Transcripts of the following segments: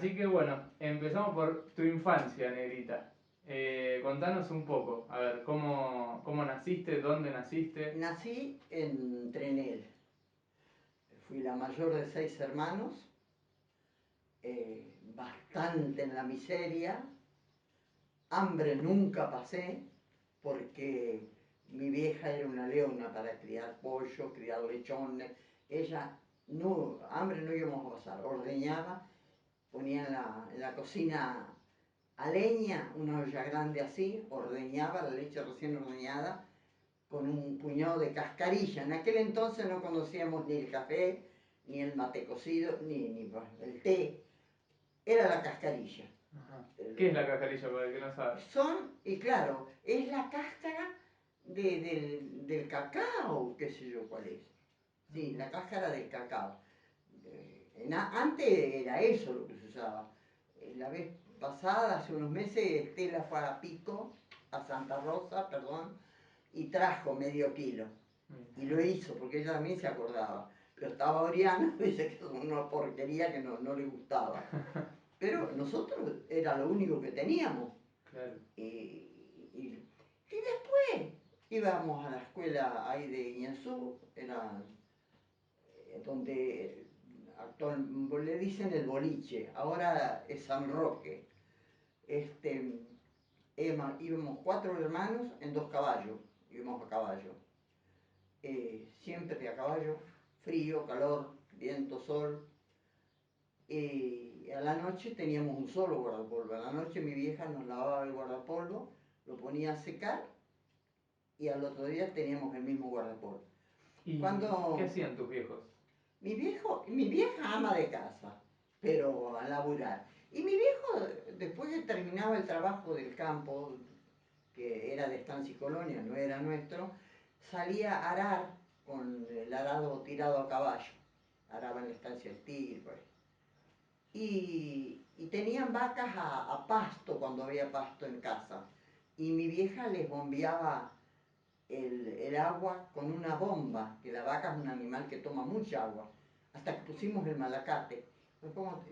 Así que bueno, empezamos por tu infancia, negrita. Contanos un poco, a ver, ¿cómo naciste? ¿Dónde naciste? Nací en Trenel. Fui la mayor de 6 hermanos, bastante en la miseria. Hambre nunca pasé porque mi vieja era una leona para criar pollo, criar lechones. Ella, no, hambre no íbamos a pasar. Ordeñaba, ponía en la cocina a leña, una olla grande así, ordeñaba la leche recién ordeñada con un puñado de cascarilla. En aquel entonces no conocíamos ni el café, ni el mate cocido, ni bueno, el té. Era la cascarilla. Ajá. ¿Qué es la cascarilla para el que no sabe? Y claro, es la cáscara del cacao, qué sé yo cuál es. Sí, la cáscara del cacao. Antes era eso lo que se usaba. La vez pasada, hace unos meses, Estela fue a Pico, a Santa Rosa, perdón, y trajo medio kilo. Bien. Y lo hizo, porque ella también se acordaba. Pero estaba Oriana, dice que es una porquería que no le gustaba. Pero nosotros era lo único que teníamos. Claro. Y después íbamos a la escuela ahí de Iñazú, era donde actual, le dicen el boliche, ahora es San Roque. Este, íbamos 4 hermanos en 2 caballos, íbamos a caballo. Siempre a caballo, frío, calor, viento, sol. Y a la noche teníamos un solo guardapolvo. A la noche mi vieja nos lavaba el guardapolvo, lo ponía a secar y al otro día teníamos el mismo guardapolvo. ¿Y qué Cuando hacían tus viejos? mi vieja ama de casa, pero a laburar. Y mi viejo, después que terminaba el trabajo del campo, que era de Estancia y Colonia, no era nuestro, salía a arar con el arado tirado a caballo. Araba en la estancia del Tigre, por ahí. Y tenían vacas a pasto cuando había pasto en casa. Y mi vieja les bombeaba el agua con una bomba, que la vaca es un animal que toma mucha agua, hasta que pusimos el malacate.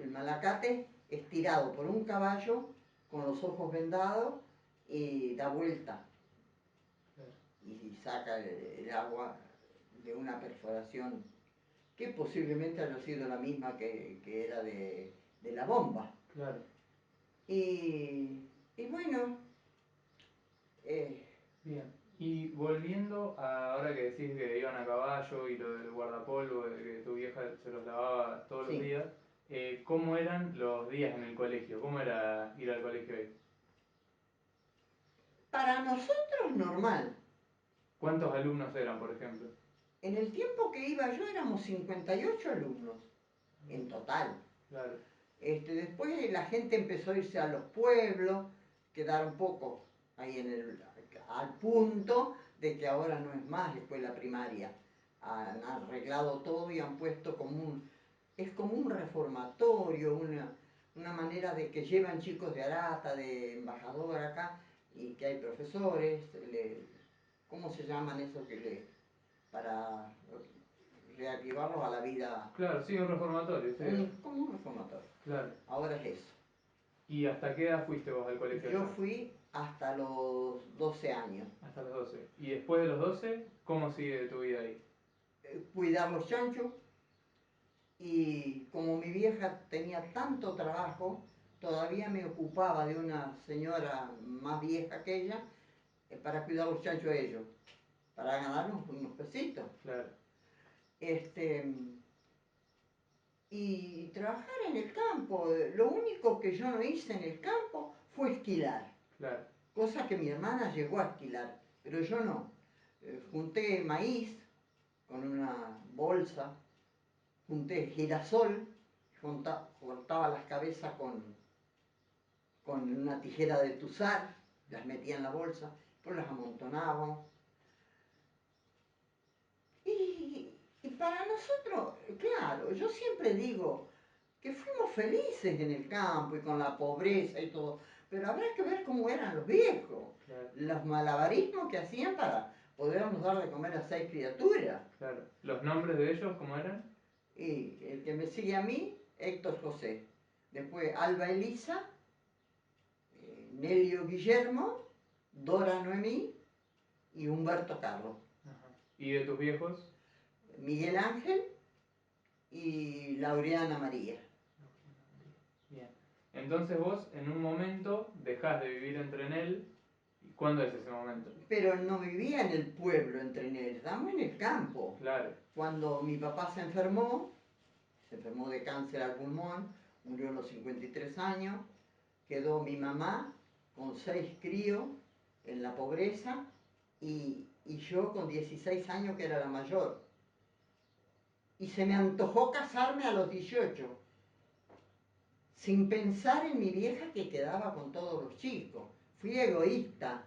El malacate estirado por un caballo con los ojos vendados y da vuelta Claro. y saca el agua de una perforación que posiblemente haya sido la misma que era de la bomba. Claro. Y bueno, eh, Bien. Y volviendo a ahora que decís que iban a caballo y lo del guardapolvo, de que tu vieja se los lavaba todos los sí, días, ¿cómo eran los días en el colegio? ¿Cómo era ir al colegio ahí? para nosotros normal. ¿Cuántos alumnos eran, por ejemplo? En el tiempo que iba yo éramos 58 alumnos en Bien. total. Claro. Después la gente empezó a irse a los pueblos, quedaron pocos ahí al punto de que ahora no es más escuela primaria. Han arreglado todo y han puesto es como un reformatorio, una manera de que llevan chicos de Arata, de embajador acá, y que hay profesores, ¿cómo se llaman eso para reactivarlos a la vida? Claro, sí, un reformatorio, sí. Como un reformatorio. Claro. Ahora es eso. ¿Y hasta qué edad fuiste vos al colegio Yo allá? fui hasta los 12 años. Hasta los 12. ¿Y después de los 12, cómo sigue tu vida ahí? Cuidar los chanchos y como mi vieja tenía tanto trabajo, todavía me ocupaba de una señora más vieja que ella para cuidar los chanchos a ellos, para ganar unos pesitos. Claro, Este, y trabajar en el campo. Lo único que yo no hice en el campo fue esquilar, claro. cosa que mi hermana llegó a esquilar, pero yo no. Junté maíz con una bolsa, junté girasol, cortaba las cabezas con una tijera de tuzar, las metía en la bolsa, pues las amontonábamos. Y para nosotros, claro, yo siempre digo que fuimos felices en el campo y con la pobreza y todo, pero habrá que ver cómo eran los viejos, Claro, los malabarismos que hacían para podernos dar de comer a 6 criaturas. claro. ¿Los nombres de ellos cómo eran? Y el que me sigue a mí, Héctor José. después Alba Elisa, Nelio Guillermo, Dora Noemí y Humberto Carlos. Ajá. ¿Y de tus viejos? Miguel Ángel y Laureana María. Bien. Entonces vos en un momento dejás de vivir en Trenel. ¿Y cuándo es ese momento? Pero no vivía en el pueblo en Trenel, estábamos en el campo. Claro. Cuando mi papá se enfermó de cáncer al pulmón, murió a los 53 años, quedó mi mamá con 6 críos en la pobreza y yo con 16 años que era la mayor. Y se me antojó casarme a los 18, sin pensar en mi vieja que quedaba con todos los chicos. Fui egoísta,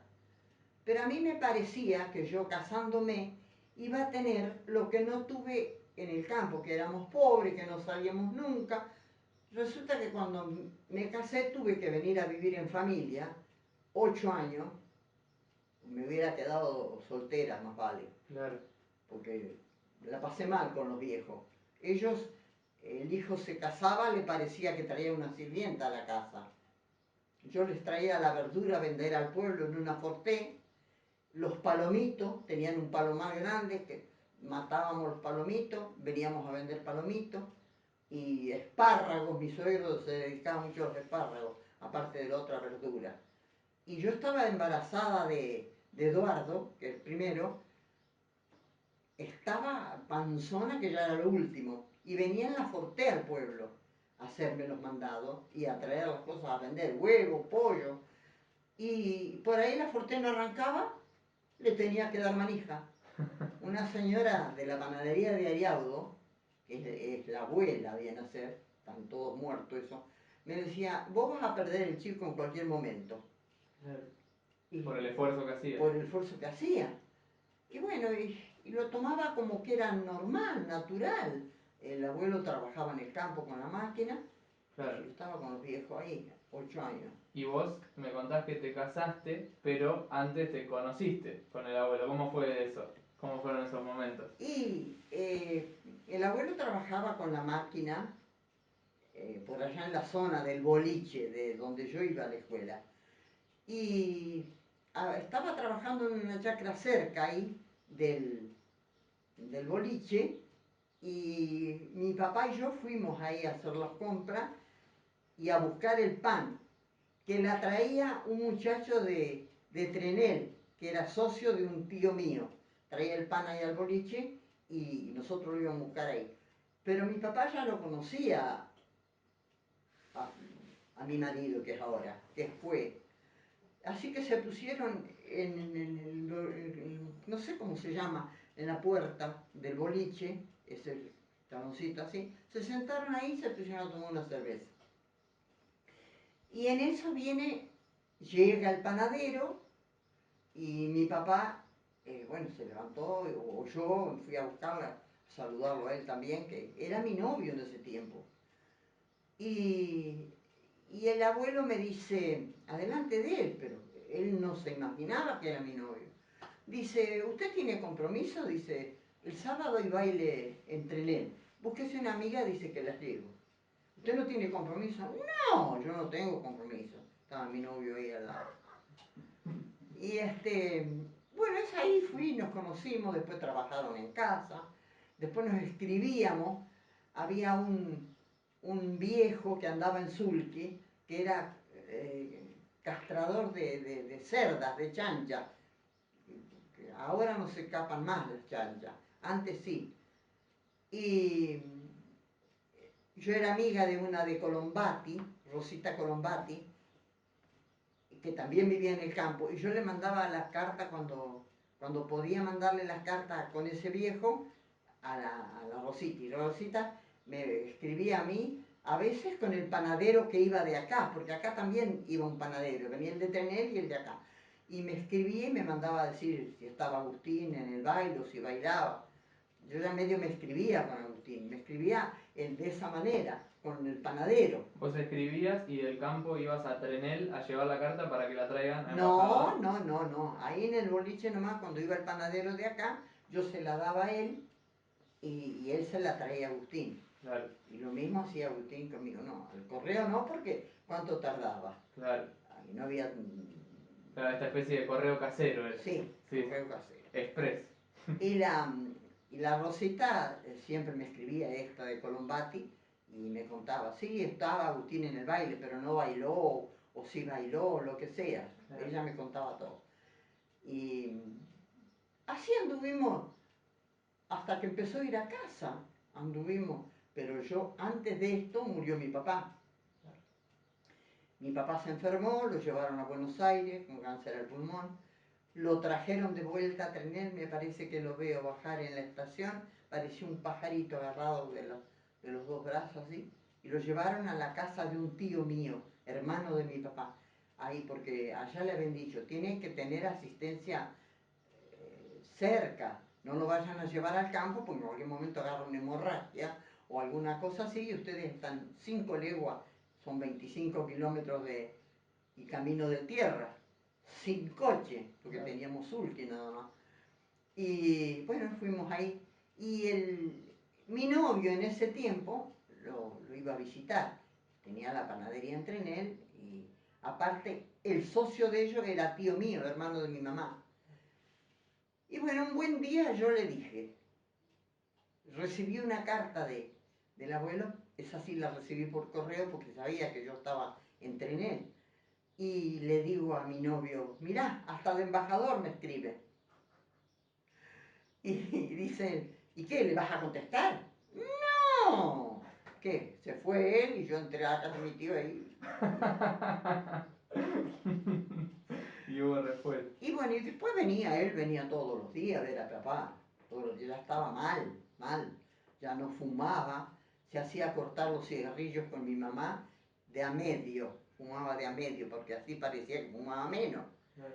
pero a mí me parecía que yo casándome iba a tener lo que no tuve en el campo, que éramos pobres, que no salíamos nunca. Resulta que cuando me casé tuve que venir a vivir en familia, 8 años, me hubiera quedado soltera, más vale, Claro. porque la pasé mal con los viejos. Ellos, el hijo se casaba, le parecía que traía una sirvienta a la casa. Yo les traía la verdura a vender al pueblo en una forté, los palomitos, tenían un palomar grande que matábamos los palomitos, veníamos a vender palomitos, y espárragos, mi suegro se dedicaba mucho a los espárragos, aparte de la otra verdura. Y yo estaba embarazada de Eduardo, que es el primero, estaba panzona, que ya era lo último, y venía en la forté al pueblo a hacerme los mandados y a traer las cosas a vender, huevo, pollo. Y por ahí la forté no arrancaba, le tenía que dar manija. Una señora de la panadería de Ariaudo, que es la abuela, viene a ser, están todos muertos eso, me decía, vos vas a perder el chico en cualquier momento. Claro. Y Por el esfuerzo que hacía. por el esfuerzo que hacía. Y bueno, y lo tomaba como que era normal, natural. El abuelo trabajaba en el campo con la máquina y Claro. yo estaba con los viejos ahí, 8 años. Y vos me contás que te casaste, pero antes te conociste con el abuelo. ¿Cómo fue eso? ¿Cómo fueron esos momentos? Y el abuelo trabajaba con la máquina por allá en la zona del boliche, de donde yo iba a la escuela. Y estaba trabajando en una chacra cerca ahí del boliche y mi papá y yo fuimos ahí a hacer las compras y a buscar el pan, que la traía un muchacho de Trenel, que era socio de un tío mío. Traía el pan ahí al boliche y nosotros lo íbamos a buscar ahí. Pero mi papá ya lo conocía a, a mi marido, que es ahora, que fue. Así que se pusieron no sé cómo se llama, en la puerta del boliche, ese taloncito así, se sentaron ahí y se pusieron a tomar una cerveza. Y en eso llega el panadero y mi papá, bueno, se levantó, o yo fui a buscarla, a saludarlo a él también, que era mi novio en ese tiempo. Y, y el abuelo me dice, adelante de él, pero él no se imaginaba que era mi novio. Dice, ¿usted tiene compromiso? Dice, el sábado hay baile entre él. Búsquese una amiga, dice que las llevo. ¿Usted no tiene compromiso? No, yo no tengo compromiso. Estaba mi novio ahí al lado. Y bueno, es ahí fui, nos conocimos, después trabajaron en casa, después nos escribíamos. Había un viejo que andaba en sulky, que era castrador de cerdas, de chanchas. Ahora no se escapan más las chanchas, antes sí. Y yo era amiga de una de Colombati, Rosita Colombati, que también vivía en el campo, y yo le mandaba las cartas cuando podía mandarle las cartas con ese viejo a la Rosita. Y la Rosita me escribía a mí, a veces con el panadero que iba de acá, porque acá también iba un panadero, venía el de Trenel y el de acá. Y me escribía y me mandaba a decir si estaba Agustín en el baile o si bailaba. Yo ya medio me escribía con Agustín, me escribía de esa manera, con el panadero. Vos escribías y del campo ibas a Trenel a llevar la carta para que la traigan a No, embajador. no, no, no. Ahí en el boliche nomás, cuando iba el panadero de acá, yo se la daba a él y él se la traía a Agustín. Claro, Y lo mismo hacía Agustín conmigo, no, al correo no, porque ¿cuánto tardaba? claro. Ahí no había... Claro, esta especie de correo casero era. Sí, Sí, correo casero. express. Y la Rosita siempre me escribía esta de Colombati y me contaba, sí, estaba Agustín en el baile, pero no bailó, o sí bailó, lo que sea. Claro. Ella me contaba todo. Y así anduvimos hasta que empezó a ir a casa, anduvimos. Pero yo, antes de esto, murió mi papá. Mi papá se enfermó, lo llevaron a Buenos Aires con cáncer al pulmón. Lo trajeron de vuelta a Trenel, me parece que lo veo bajar en la estación, parecía un pajarito agarrado de los dos brazos así, y lo llevaron a la casa de un tío mío, hermano de mi papá, ahí porque allá le habían dicho, tiene que tener asistencia cerca, no lo vayan a llevar al campo porque en cualquier momento agarra una hemorragia o alguna cosa así, y ustedes están 5 leguas, son 25 kilómetros y camino de tierra, sin coche, porque Claro. teníamos sulky nada más. Y bueno, fuimos ahí. Y mi novio en ese tiempo lo iba a visitar. Tenía la panadería en Trenel y aparte el socio de ellos era tío mío, hermano de mi mamá. Y bueno, un buen día yo le dije, recibí una carta del abuelo, esa sí la recibí por correo porque sabía que yo estaba en Trenel. Y le digo a mi novio, mirá, hasta de embajador me escribe. Y dice él, ¿y qué? ¿Le vas a contestar? No. ¿Qué? Se fue él y yo entré a la casa de mi tío ahí. Y hubo respuesta. Y bueno, y después venía él, venía todos los días a ver a papá. Todos los días ya estaba mal, mal. Ya no fumaba, se hacía cortar los cigarrillos con mi mamá de a medio. Fumaba de a medio porque así parecía que fumaba menos. Claro.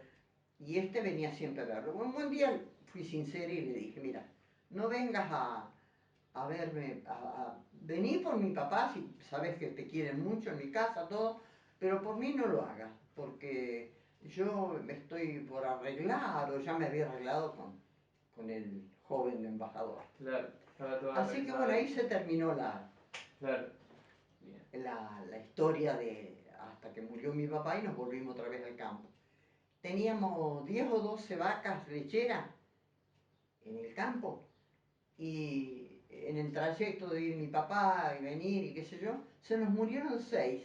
Y este venía siempre a verlo. Un buen día fui sincera y le dije, mira, no vengas a verme, vení por mi papá, si sabes que te quieren mucho en mi casa, todo, pero por mí no lo hagas, porque yo me estoy por arreglar, o ya me había arreglado con el joven embajador. Claro, estaba todo Así que arreglado bueno, ahí ahí. se terminó Claro, bien. la historia de hasta que murió mi papá y nos volvimos otra vez al campo. Teníamos 10 o 12 vacas lecheras en el campo y en el trayecto de ir mi papá y venir y qué sé yo, se nos murieron 6.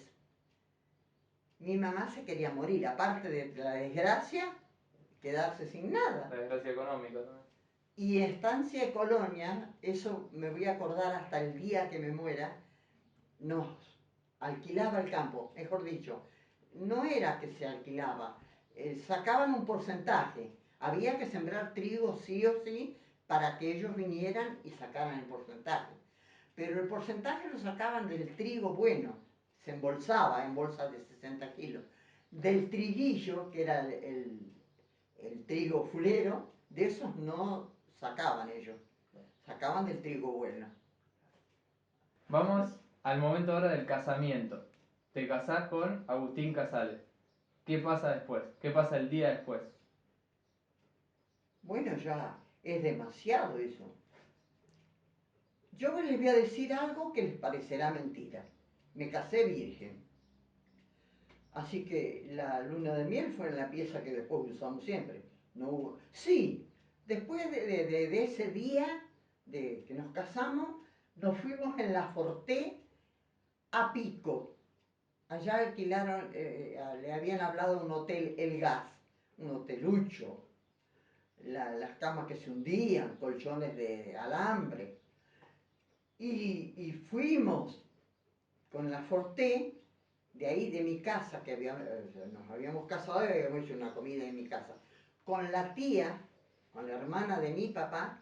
Mi mamá se quería morir, aparte de la desgracia, quedarse sin nada. La desgracia económica también. Y estancia de Colonia, eso me voy a acordar hasta el día que me muera, nos alquilaba el campo, mejor dicho, no era que se alquilaba, sacaban un porcentaje, había que sembrar trigo sí o sí para que ellos vinieran y sacaran el porcentaje. Pero el porcentaje lo sacaban del trigo bueno, se embolsaba en bolsas de 60 kilos. Del triguillo, que era el trigo fulero, de esos no sacaban ellos, sacaban del trigo bueno. Vamos al momento ahora del casamiento. Te casás con Agustín Casales. ¿Qué pasa después? ¿Qué pasa el día después? Bueno, ya es demasiado eso. Yo les voy a decir algo que les parecerá mentira. Me casé virgen. Así que la luna de miel fue en la pieza que después usamos siempre. No hubo... Sí, después de ese día de que nos casamos, nos fuimos en la Forté a Pico. Allá alquilaron, le habían hablado de un hotel El Gas, un hotelucho. Las camas que se hundían, colchones de alambre. Y fuimos con la Forté, de ahí de mi casa, que nos habíamos casado y habíamos hecho una comida en mi casa, con la tía, con la hermana de mi papá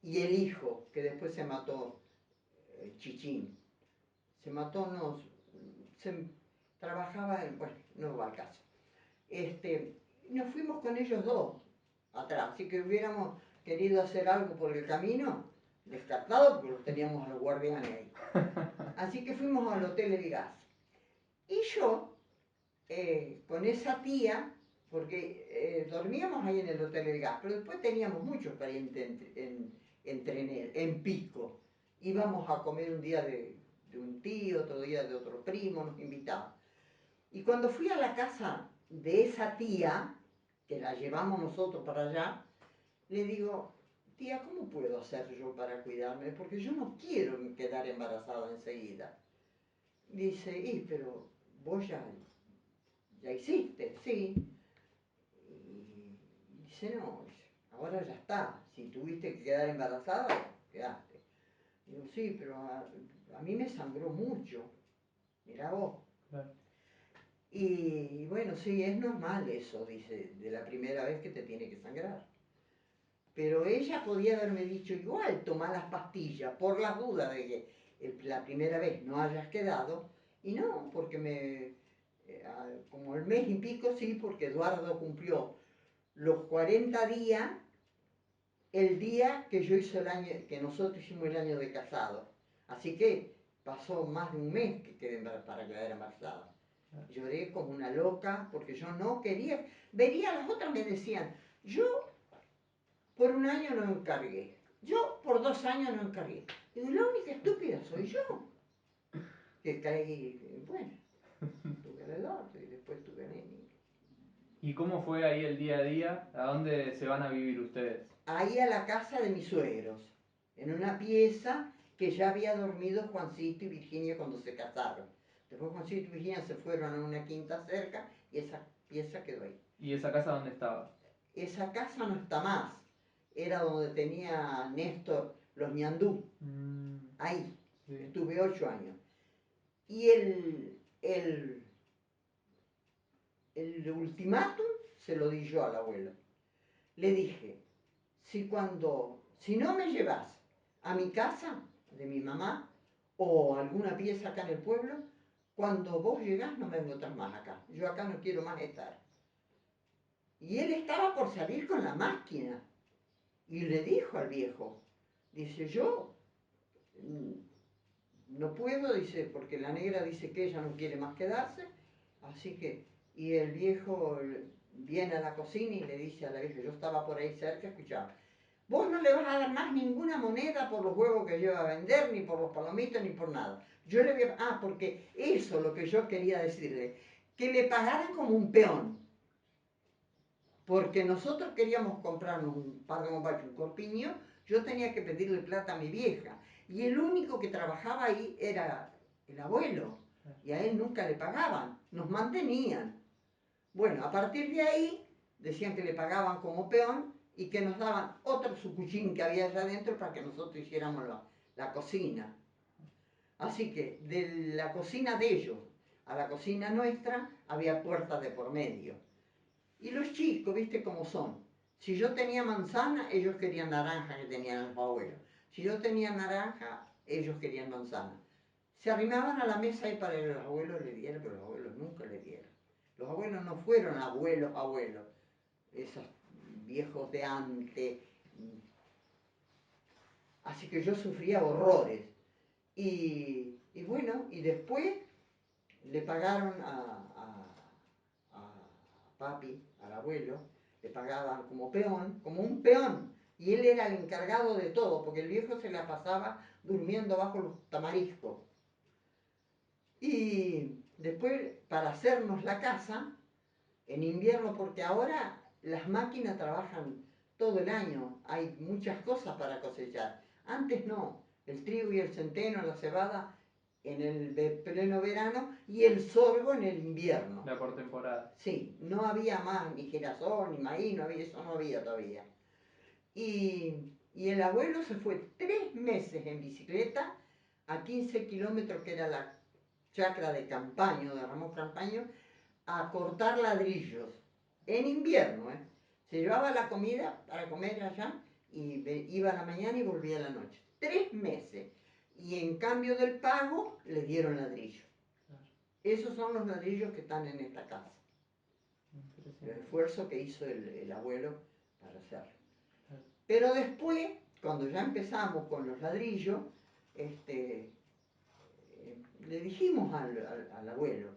y el hijo, que después se mató, Chichín. Se mató, no, se, trabajaba, bueno, no va al caso. Nos fuimos con ellos dos atrás, así que hubiéramos querido hacer algo por el camino, descartado porque los teníamos a los guardianes ahí. Así que fuimos al Hotel El Gas. Y yo, con esa tía, porque dormíamos ahí en el Hotel El Gas, pero después teníamos muchos parientes en Trenel, en Pico. íbamos a comer un día de un tío, otro día de otro primo, nos invitaban. Y cuando fui a la casa de esa tía, que la llevamos nosotros para allá, le digo, tía, ¿cómo puedo hacer yo para cuidarme? Porque yo no quiero quedar embarazada enseguida. Dice, pero vos ya hiciste, sí. Y dice, no, ahora ya está. Si tuviste que quedar embarazada, quedaste. Digo, sí, pero a mí me sangró mucho. Mirá vos. Claro. Y bueno, sí, es normal eso, dice, de la primera vez que te tiene que sangrar. Pero ella podía haberme dicho, igual, toma las pastillas, por las dudas de que la primera vez no hayas quedado. Y no, porque como el mes y pico, sí, porque Eduardo cumplió los 40 días el día que yo hice el año, que nosotros hicimos el año de casado. Así que pasó más de un mes que quedé para quedar embarazada. Lloré como una loca porque yo no quería. Vería a las otras me decían, yo por un año no encargué, yo por 2 años no encargué. Digo, la única estúpida soy yo. Que caí, bueno, tuve el Eduardo y después tuve a Neni. ¿Y cómo fue ahí el día a día? ¿A dónde se van a vivir ustedes? Ahí a la casa de mis suegros, en una pieza que ya había dormido Juancito y Virginia cuando se casaron. Después Juancito y Virginia se fueron a una quinta cerca y esa pieza quedó ahí. ¿Y esa casa dónde estaba? Esa casa no está más. Era donde tenía Néstor los ñandú. Ahí. Sí. Estuve 8 años. Y el ultimátum se lo di yo al abuelo. Le dije, si no me llevas a mi casa de mi mamá o alguna pieza acá en el pueblo, cuando vos llegás no me encontrás más acá. Yo acá no quiero más estar. Y él estaba por salir con la máquina. Y le dijo al viejo, dice, yo no puedo, dice, porque la negra dice que ella no quiere más quedarse. Así que, y el viejo viene a la cocina y le dice a la vieja, yo estaba por ahí cerca, escuchaba, vos no le vas a dar más ninguna moneda por los huevos que lleva a vender, ni por los palomitos, ni por nada. Yo le voy a... Ah, porque eso es lo que yo quería decirle, que le pagaran como un peón. Porque nosotros queríamos comprarnos un par de bombachos, un corpiño, yo tenía que pedirle plata a mi vieja. Y el único que trabajaba ahí era el abuelo. Y a él nunca le pagaban, nos mantenían. Bueno, a partir de ahí decían que le pagaban como peón y que nos daban otro sucuchín que había allá adentro para que nosotros hiciéramos la cocina. Así que de la cocina de ellos a la cocina nuestra había puertas de por medio. Y los chicos, viste cómo son. Si yo tenía manzana, ellos querían naranja que tenían los abuelos. Si yo tenía naranja, ellos querían manzana. Se arrimaban a la mesa y para que los abuelos le dieran, pero los abuelos nunca le dieron. Los abuelos no fueron abuelos, esos viejos de antes. Así que yo sufría horrores. Y bueno, y después le pagaron a papi, al abuelo, le pagaban como peón, como un peón. Y él era el encargado de todo, porque el viejo se la pasaba durmiendo bajo los tamariscos. Y después, para hacernos la casa, en invierno, porque ahora las máquinas trabajan todo el año, hay muchas cosas para cosechar. Antes no, el trigo y el centeno, la cebada en el pleno verano y el sorgo en el invierno. La por temporada. Sí, no había más ni girasol, ni maíz, no había, eso no había todavía. Y el abuelo se fue 3 meses en bicicleta a 15 kilómetros, que era la chacra de Campaño, de Ramón Campaño, a cortar ladrillos. En invierno, ¿eh? Se llevaba la comida para comer allá y iba a la mañana y volvía a la noche. 3 meses. Y en cambio del pago, le dieron ladrillo. Claro. Esos son los ladrillos que están en esta casa. El esfuerzo que hizo el abuelo para hacerlo. Claro. Pero después, cuando ya empezamos con los ladrillos, le dijimos al abuelo,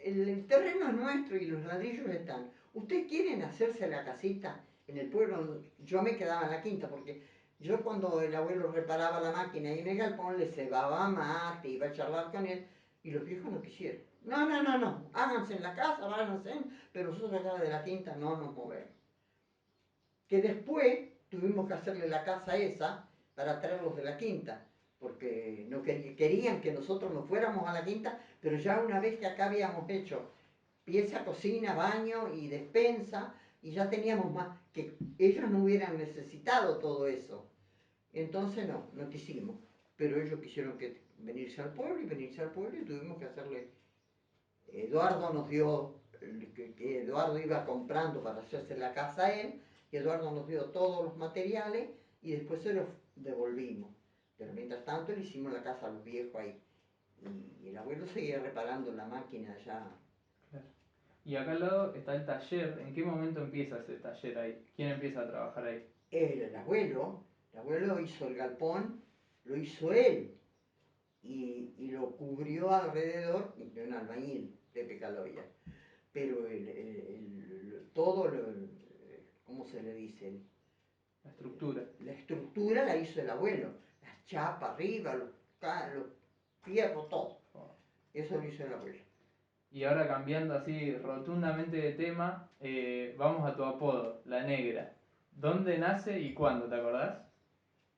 el terreno es nuestro y los ladrillos están. ¿Ustedes quieren hacerse la casita en el pueblo? Yo me quedaba en la quinta porque Yo cuando el abuelo reparaba la máquina y en el galpón le cebaba mate, iba a charlar con él, y los viejos no quisieron. No, no, no, no, háganse en la casa, váyanse, pero nosotros acá de la quinta no nos movemos. Que después tuvimos que hacerle la casa esa para traerlos de la quinta, porque no querían que nosotros nos fuéramos a la quinta, pero ya una vez que acá habíamos hecho pieza, cocina, baño y despensa, y ya teníamos más, que ellos no hubieran necesitado todo eso. Entonces no quisimos, pero ellos quisieron que venirse al pueblo y tuvimos que hacerle. Eduardo nos dio, que Eduardo iba comprando para hacerse la casa a él, y Eduardo nos dio todos los materiales y después se los devolvimos. Pero mientras tanto le hicimos la casa a los viejos ahí. Y el abuelo seguía reparando la máquina ya. Claro. Y acá al lado está el taller. ¿En qué momento empieza ese taller ahí? ¿Quién empieza a trabajar ahí? El abuelo hizo el galpón, lo hizo él y lo cubrió alrededor de un albañil, Pepe Caloya. Pero todo ¿cómo se le dice? La estructura. La estructura la hizo el abuelo, las chapas arriba, los fierros, todo. Oh. Eso lo hizo el abuelo. Y ahora cambiando así rotundamente de tema, vamos a tu apodo, La Negra. ¿Dónde nace y cuándo, te acordás?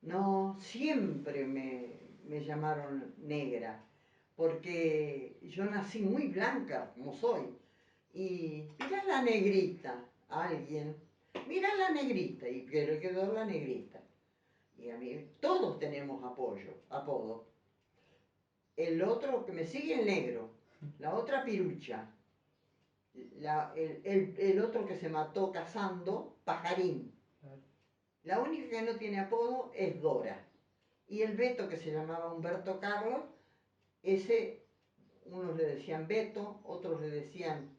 No, siempre me llamaron negra, porque yo nací muy blanca, como soy. Y mirá la negrita, alguien, mirá la negrita, y que le quedó la negrita. Y a mí, todos tenemos apodo. El otro que me sigue, el negro. La otra, Pirucha. El otro que se mató cazando, Pajarín. La única que no tiene apodo es Dora. Y el Beto, que se llamaba Humberto Carlos, ese, unos le decían Beto, otros le decían,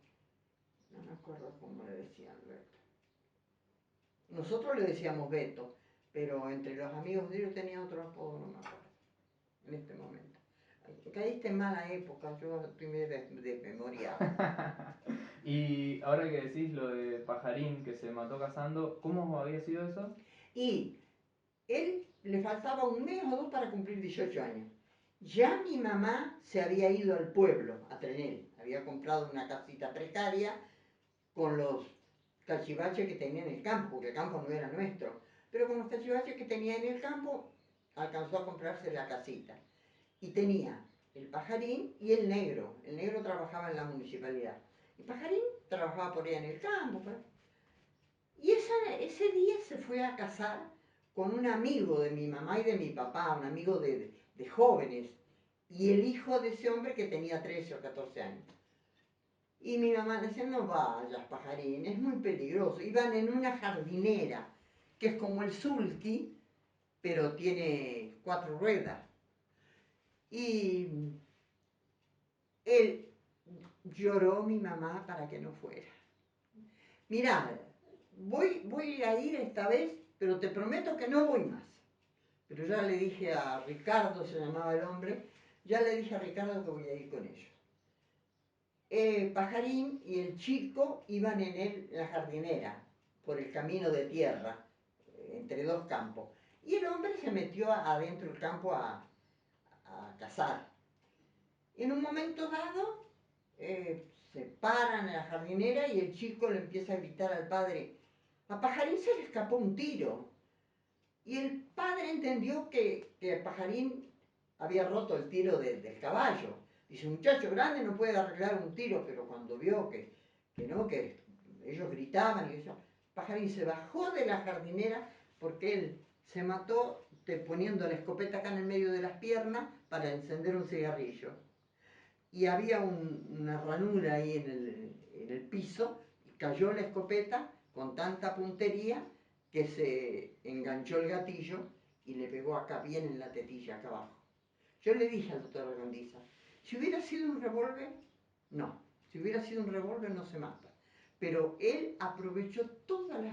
no me acuerdo cómo le decían Beto. Nosotros le decíamos Beto, pero entre los amigos de ellos tenía otro apodo, no me acuerdo, en este momento. Caíste en mala época, yo estoy medio desmemoriado. Y ahora que decís lo de Pajarín que se mató cazando, ¿cómo había sido eso? Y él le faltaba un mes o dos para cumplir 18 años. Ya mi mamá se había ido al pueblo, a Trenel. Había comprado una casita precaria con los cachivaches que tenía en el campo, porque el campo no era nuestro. Pero con los cachivaches que tenía en el campo, alcanzó a comprarse la casita. Y tenía el Pajarín y el negro. El negro trabajaba en la municipalidad. El Pajarín trabajaba por allá en el campo. Pues. Y ese día se fue a casar con un amigo de mi mamá y de mi papá, un amigo de jóvenes, y el hijo de ese hombre que tenía 13 o 14 años. Y mi mamá le decía, no vayas, Pajarín, es muy peligroso. Iban en una jardinera, que es como el sulky, pero tiene 4 ruedas. Y él lloró mi mamá para que no fuera. Mirá, voy a ir esta vez, pero te prometo que no voy más. Pero ya le dije a Ricardo, se llamaba el hombre, ya le dije a Ricardo que voy a ir con ellos. Pajarín y el chico iban en la jardinera, por el camino de tierra, entre dos campos. Y el hombre se metió adentro del campo a cazar. En un momento dado, se paran en la jardinera y el chico le empieza a gritar al padre, a Pajarín se le escapó un tiro. Y el padre entendió que Pajarín había roto el tiro del caballo. Dice, un muchacho grande no puede arreglar un tiro, pero cuando vio que no, que ellos gritaban y eso, Pajarín se bajó de la jardinera porque él se mató poniendo la escopeta acá en el medio de las piernas para encender un cigarrillo. Y había una ranura ahí en el piso y cayó la escopeta con tanta puntería que se enganchó el gatillo y le pegó acá bien en la tetilla, acá abajo. Yo le dije al doctor Argandiza, si hubiera sido un revólver, no. Si hubiera sido un revólver no se mata. Pero él aprovechó todas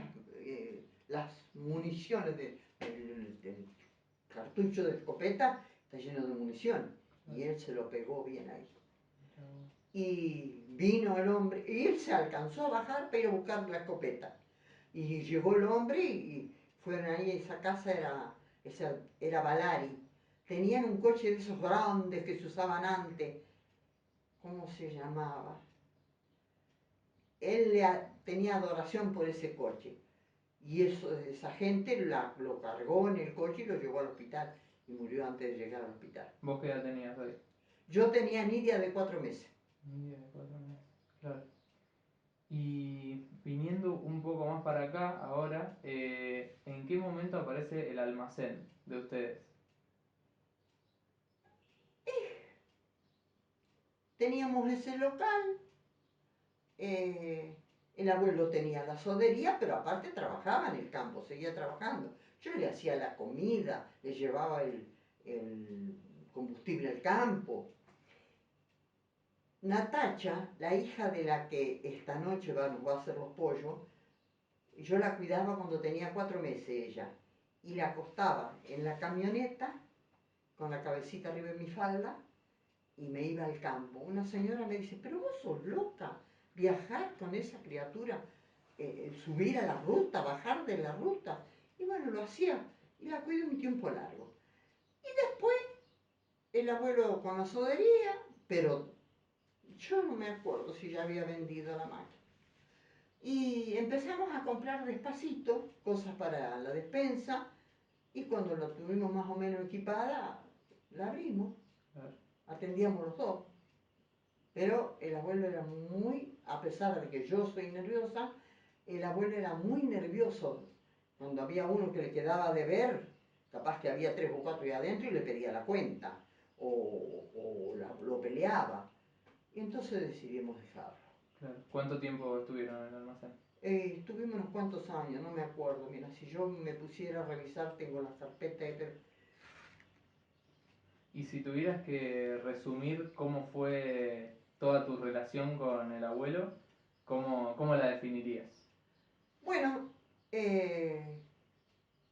las municiones del cartucho de escopeta, está lleno de munición. Y él se lo pegó bien ahí. Y vino el hombre, y él se alcanzó a bajar para ir a buscar la escopeta. Y llegó el hombre y fueron ahí, esa casa era esa era Valari. Tenían un coche de esos grandes que se usaban antes. ¿Cómo se llamaba? Él tenía adoración por ese coche. Y esa gente lo cargó en el coche y lo llevó al hospital. Y murió antes de llegar al hospital. ¿Vos qué edad tenías ahí? Yo tenía Nidia de 4 meses. Nidia de 4 meses, claro. Y viniendo un poco más para acá, ahora, ¿en qué momento aparece el almacén de ustedes? Teníamos ese local. El abuelo tenía la sodería, pero aparte trabajaba en el campo, seguía trabajando. Yo le hacía la comida, le llevaba el combustible al campo. Natacha, la hija de la que esta noche nos va a hacer los pollos, yo la cuidaba cuando tenía 4 meses ella. Y la acostaba en la camioneta, con la cabecita arriba de mi falda, y me iba al campo. Una señora me dice, pero vos sos loca, viajar con esa criatura, subir a la ruta, bajar de la ruta. Y bueno, lo hacía y la cuidé un tiempo largo. Y después el abuelo con la sodería, pero yo no me acuerdo si ya había vendido la máquina. Y empezamos a comprar despacito cosas para la despensa y cuando la tuvimos más o menos equipada, la abrimos, Claro. atendíamos los dos. Pero el abuelo era muy, a pesar de que yo soy nerviosa, el abuelo era muy nervioso. Cuando había uno que le quedaba de ver, capaz que había 3 o 4 ahí adentro y le pedía la cuenta, lo peleaba. Y entonces decidimos dejarlo. Claro. ¿Cuánto tiempo estuvieron en el almacén? Estuvimos unos cuantos años, no me acuerdo. Mira, si yo me pusiera a revisar, tengo las carpetas, pero Y si tuvieras que resumir cómo fue toda tu relación con el abuelo, ¿cómo la definirías? bueno, eh,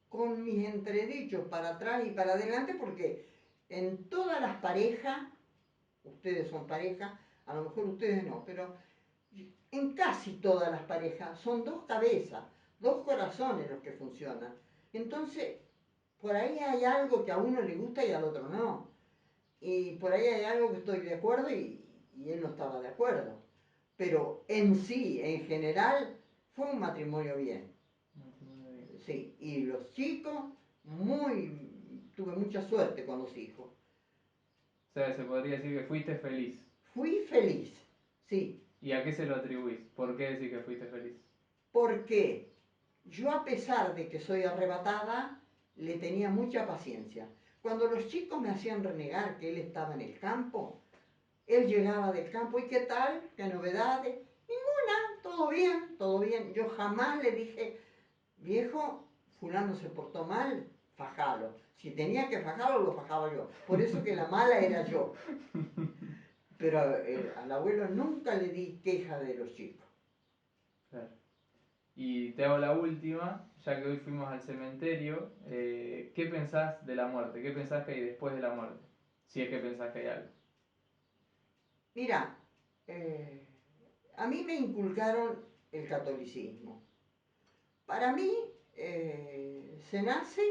con mis entredichos para atrás y para adelante, porque en todas las parejas, ustedes son pareja, a lo mejor ustedes no, pero en casi todas las parejas son dos cabezas, dos corazones los que funcionan. Entonces, por ahí hay algo que a uno le gusta y al otro no. Y por ahí hay algo que estoy de acuerdo y él no estaba de acuerdo. Pero en sí, en general, fue un matrimonio bien. Matrimonio bien. Sí, y los chicos, tuve mucha suerte con los hijos. O sea, se podría decir que fuiste feliz. Fui feliz, sí, ¿Y a qué se lo atribuís? ¿Por qué decir que fuiste feliz? porque yo a pesar de que soy arrebatada, le tenía mucha paciencia. Cuando los chicos me hacían renegar que él estaba en el campo, él llegaba del campo, ¿y qué tal? ¿Qué novedades? Ninguna, todo bien, todo bien. Yo jamás le dije, viejo, fulano se portó mal, fajalo. Si tenía que fajarlo, lo fajaba yo. Por eso que la mala era yo. Pero al abuelo nunca le di queja de los chicos. Claro. Y te hago la última, ya que hoy fuimos al cementerio, ¿qué pensás de la muerte? ¿Qué pensás que hay después de la muerte? Si es que pensás que hay algo. Mira, eh, a mí me inculcaron el catolicismo. Para mí, se nace,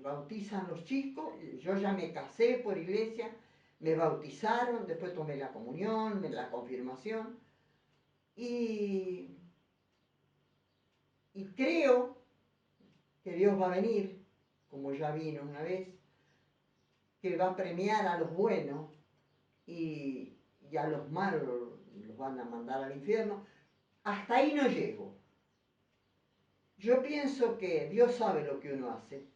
bautizan los chicos, yo ya me casé por iglesia, me bautizaron, después tomé la comunión, la confirmación, y, y creo que Dios va a venir, como ya vino una vez, que va a premiar a los buenos y a los malos los van a mandar al infierno. Hasta ahí no llego. Yo pienso que Dios sabe lo que uno hace.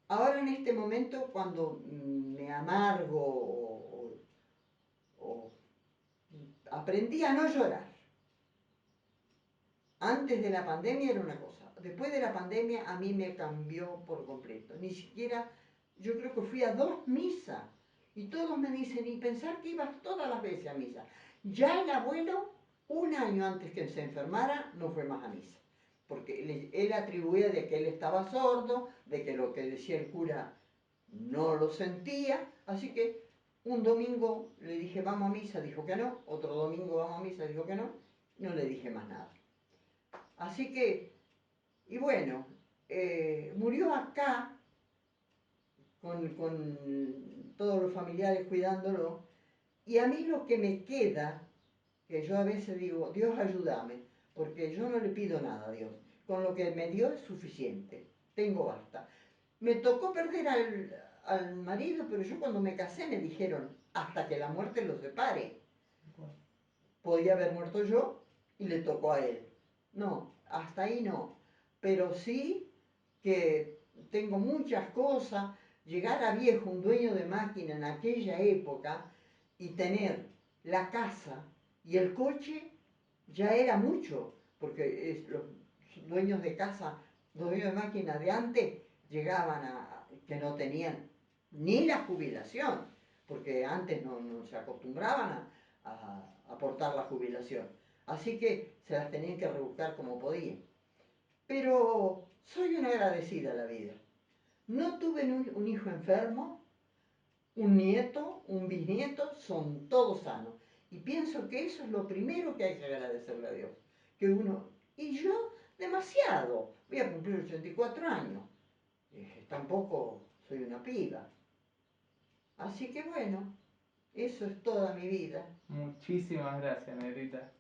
Ahora en este momento, cuando me amargo o aprendí a no llorar. Antes de la pandemia era una cosa. Después de la pandemia a mí me cambió por completo. Ni siquiera, yo creo que fui a 2 misas. Y todos me dicen, y pensar que ibas todas las veces a misa. Ya el abuelo, un año antes que se enfermara, no fue más a misa. Porque él atribuía de que él estaba sordo, de que lo que decía el cura no lo sentía. Así que un domingo le dije, vamos a misa, dijo que no. Otro domingo vamos a misa, dijo que no. No le dije más nada. Así que, y bueno, murió acá con todos los familiares cuidándolo, y a mí lo que me queda, que yo a veces digo, Dios ayúdame, porque yo no le pido nada a Dios, con lo que me dio es suficiente, tengo basta. Me tocó perder al marido, pero yo cuando me casé me dijeron, hasta que la muerte los separe. Podía haber muerto yo y le tocó a él. No, hasta ahí no. Pero sí que tengo muchas cosas. Llegar a viejo, un dueño de máquina en aquella época, y tener la casa y el coche, ya era mucho. Porque los dueños de casa, los dueños de máquina de antes, llegaban a que no tenían ni la jubilación, porque antes no se acostumbraban a aportar la jubilación. Así que se las tenían que rebuscar como podían. Pero soy una agradecida a la vida. No tuve un hijo enfermo, un nieto, un bisnieto, son todos sanos. Y pienso que eso es lo primero que hay que agradecerle a Dios. Que uno, y yo demasiado, voy a cumplir 84 años. Tampoco soy una piba. Así que bueno, eso es toda mi vida. Muchísimas gracias, Negrita.